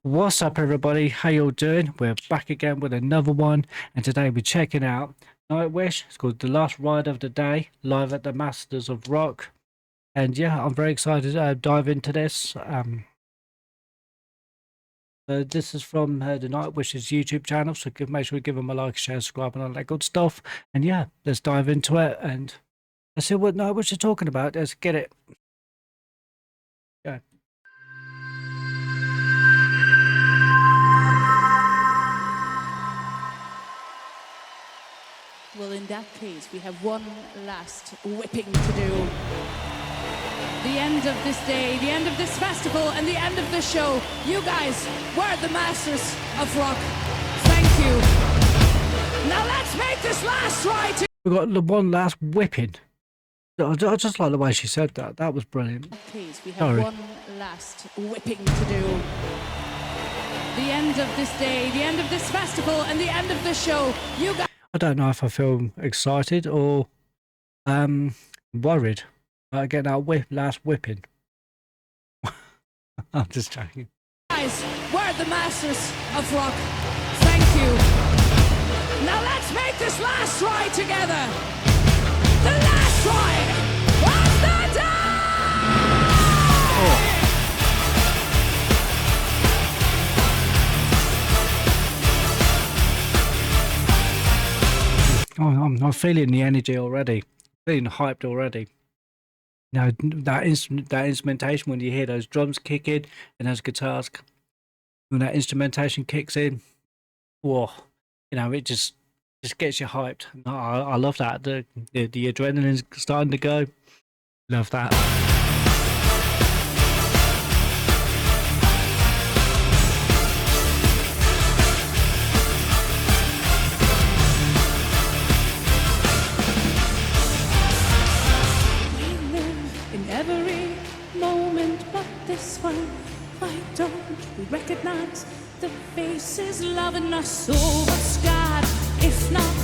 What's up, everybody? How you all doing? We're back again with another one, and today we're checking out Nightwish. It's called The Last Ride of the Day, live at the Masters of Rock. And yeah, I'm very excited to dive into this. This is from the Nightwish's YouTube channel, so make sure you give them a like, share, subscribe, and all that good stuff. And yeah, let's dive into it, and let's see what Nightwish is talking about. Let's get it. Go. Well, in that case, we have one last whipping to do. The end of this day, the end of this festival, and the end of this show. You guys were the masters of rock. Thank you. Now let's make this last ride. We got the one last whipping. I just like the way she said that. That was brilliant. Please, we have one last whipping to do. The end of this day, the end of this festival, and the end of this show. You guys. I don't know if I feel excited or worried about getting that last whipping. I'm just joking. Guys, we're the masters of rock. Thank you. Now let's make this last ride together. The last ride of the day! Oh, I'm feeling the energy already. Feeling hyped already. You know, that instrumentation, when you hear those drums kick in and those guitars, when that instrumentation kicks in, whoa, you know, it just gets you hyped. I love that. The adrenaline's starting to go. Love that. Why don't we recognize the faces loving us so? What's God, if not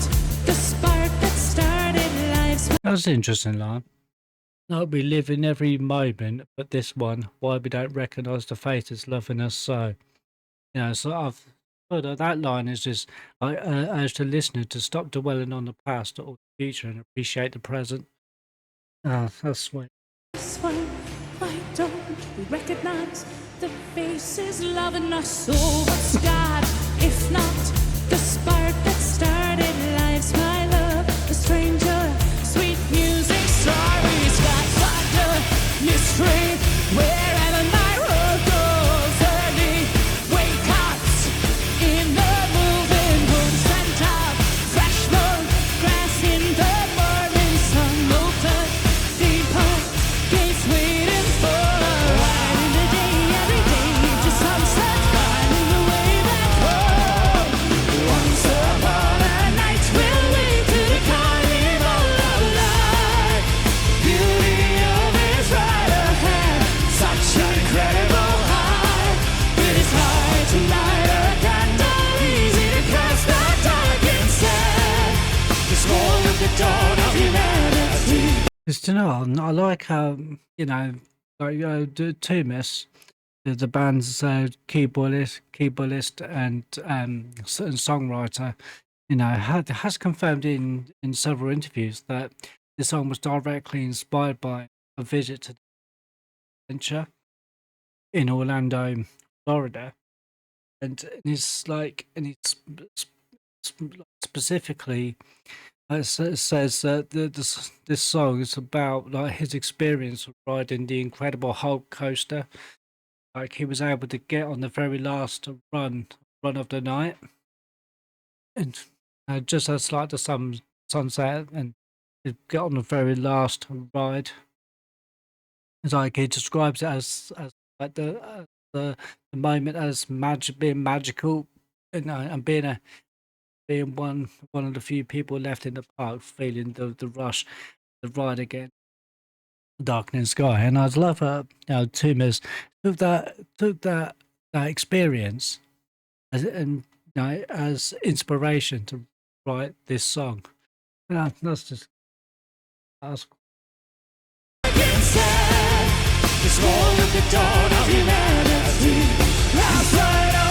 the spark that started lives? That's an interesting line. No, we live in every moment, but this one, why we don't recognize the faces loving us so? You know, so I've thought that line is just, I urge the listener to stop dwelling on the past or the future and appreciate the present. That's sweet. This one, why don't we recognize the faces loving us so? What's God, if not the spark that started lives? My love, a stranger, sweet music, starry skies, wonder, mystery, wherever my road goes. Early wake ups in the moving room, scent of fresh moon, grass in the morning sun, open, deep home, gates waiting for a ride in the day, every day, just sunset, finding the way back home. Once upon a night, we'll wait to the carnival of life. Beauty of is right ahead, such an incredible high. It is hard to light a candle, easy to cast the dark instead. This war of the dawn of humanity. Just to know, I like how, you know, like Tumis, the band's keyboardist and songwriter, you know, has confirmed in several interviews that the song was directly inspired by a visit to the adventure in Orlando, Florida, and it's like, and it's specifically. It says that this song is about like his experience of riding the incredible Hulk coaster. Like he was able to get on the very last run of the night, and just as like the sunset, and to get on the very last ride. It's like he describes it as like the moment as being magical, and being one of the few people left in the park, feeling the rush, the ride again, darkening sky. And I'd love Tumis took that experience as inspiration to write this song. That's just This war of the dawn of humanity. Last night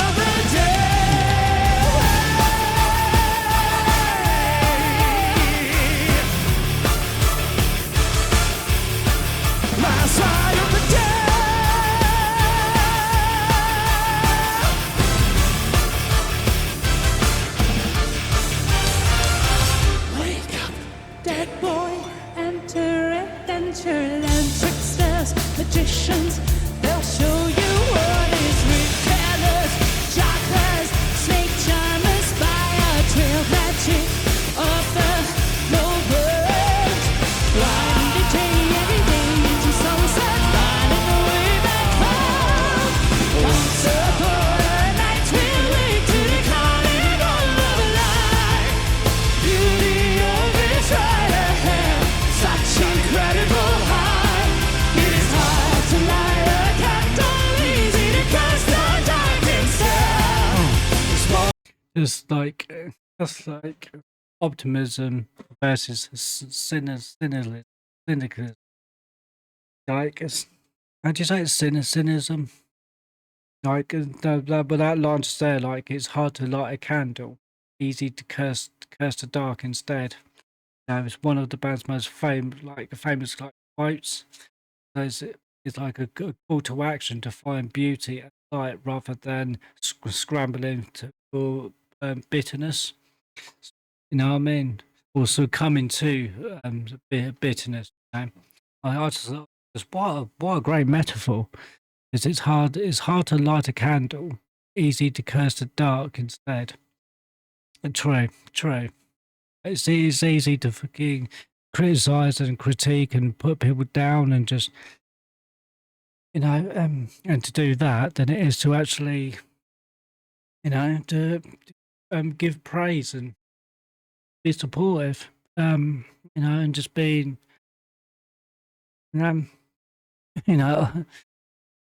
just like just like optimism versus cynicism. Like it's how do you say it's cynicism? Like but that line just there, like it's hard to light a candle, easy to curse the dark instead. It's one of the band's most famous like quotes. It's like a call to action to find beauty and light rather than scrambling for bitterness. You know what I mean? Or succumbing to bitterness. You know? I just what a great metaphor. It's hard to light a candle, easy to curse the dark instead. True, true. It's easy to fucking criticize and critique and put people down and just and to do that than it is to actually to give praise and be supportive, and just being um, you know.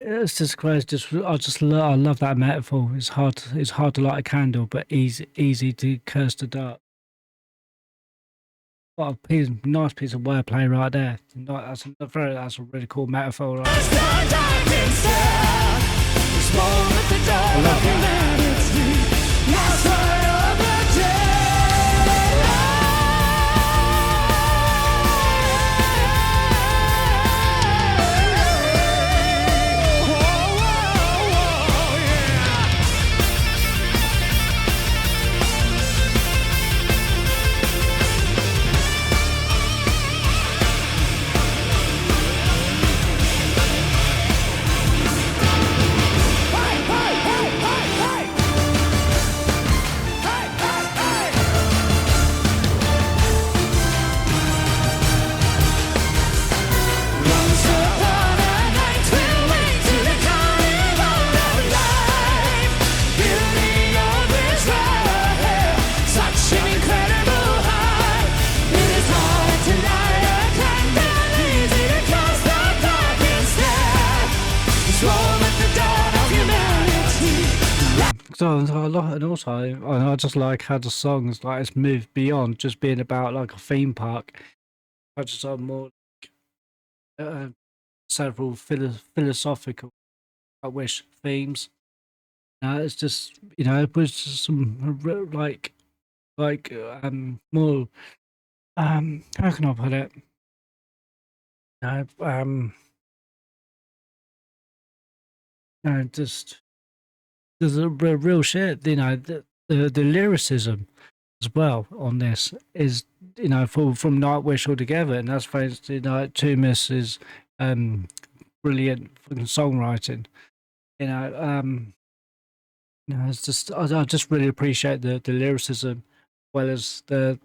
It's just crazy. I love that metaphor. It's hard to light a candle, but easy to curse the dark. What a nice piece of wordplay right there. That's a really cool metaphor. Right? I love that. So and also I just like how the songs like it's moved beyond just being about like a theme park, touches on more uh, several philosophical wish themes. It's just it was just some more how can I put it? Uh, um, just there's a real shit. The lyricism as well on this is from Nightwish altogether, and that's thanks to Toomis's brilliant fucking songwriting. It's just I just really appreciate the lyricism as well as the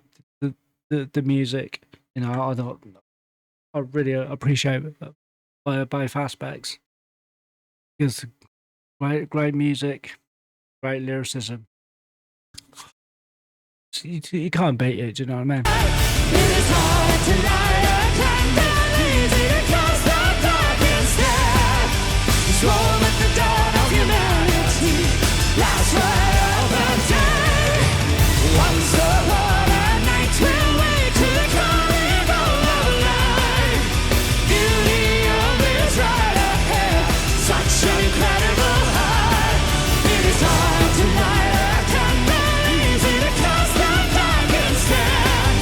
music. I really appreciate both aspects. It's great music, great lyricism. You can't beat it, do you know what I mean? It is hard to light a candle, easy to cause the dark instead. It's warm at the dawn of humanity, last right of the day. Once upon a night we'll wait to the carnival of life. Beauty always right ahead, such an incredible high. It is hard to light a candle, easy to cause the dark instead.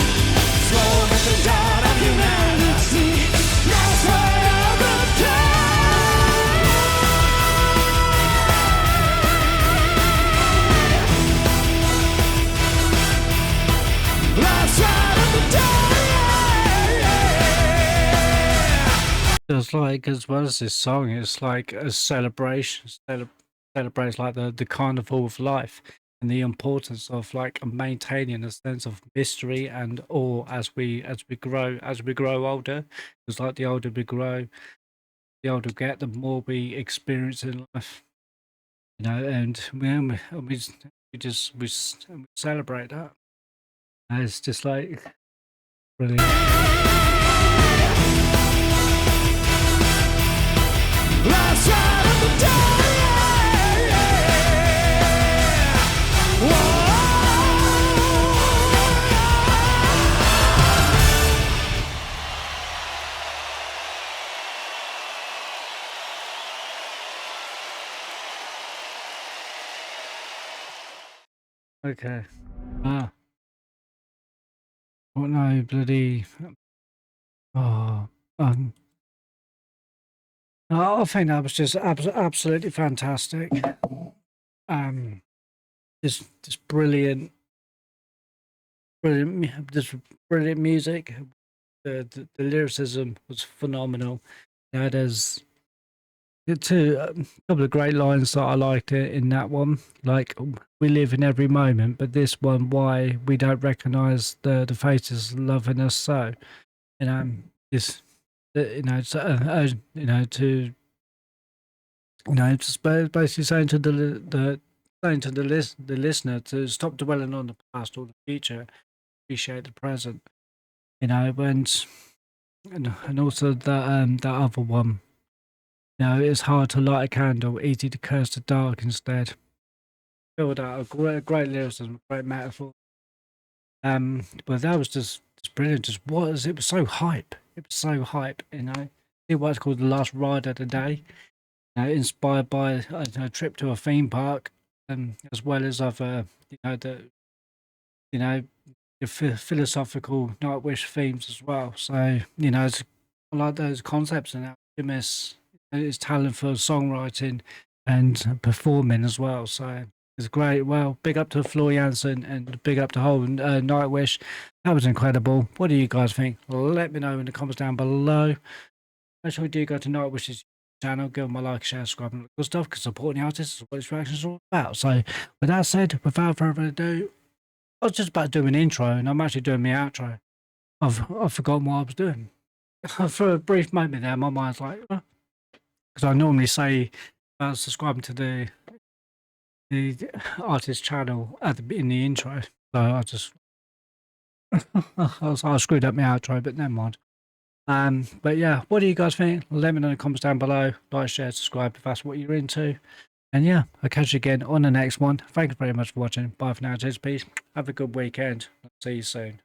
It's warm at the dawn of humanity, last right of the day. Last right of the day. It's like, as well as this song, it's like a celebration, celebrates like the carnival of life and the importance of like maintaining a sense of mystery and awe as we grow older. It's like the older we grow, the older we get, the more we experience in life. And we celebrate that. And it's just like really. Last side of the day. Whoa. Okay. Ah, what no bloody. Oh, um, I think that was just absolutely fantastic. Um, just brilliant, just brilliant music. The lyricism was phenomenal. Yeah, there's two couple of great lines that I liked in that one. Like we live in every moment, but this one, why we don't recognise the faces loving us so. You know, this to just basically saying to the saying to the listener to stop dwelling on the past or the future, appreciate the present. And also that other one. It's hard to light a candle, easy to curse the dark instead. Filled out a great lyricism, great metaphor. But that was just brilliant. It was so hype. It was so hype. See what's called the last ride of the day. Inspired by a trip to a theme park, as well as other, you know, the philosophical Nightwish themes as well. So I like those concepts and Alchemist, his talent for songwriting and performing as well. So it's great. Well, big up to Floor Jansen and big up to whole Nightwish. That was incredible. What do you guys think? Let me know in the comments down below. Make sure you do go to Nightwish's channel, give them a like, share, subscribe, and all that good stuff, because supporting the artists is what this reaction is all about. So, with that said, without further ado, I was just about to do an intro, and I'm actually doing my outro. I've forgotten what I was doing. For a brief moment there, my mind's like, because I normally say subscribing to the artist channel in the intro. So I just I screwed up my outro, but never mind. But yeah, what do you guys think? Let me know in the comments down below. Like, share, subscribe if that's what you're into. And yeah, I'll catch you again on the next one. Thank you very much for watching. Bye for now. Cheers, peace. Have a good weekend. See you soon.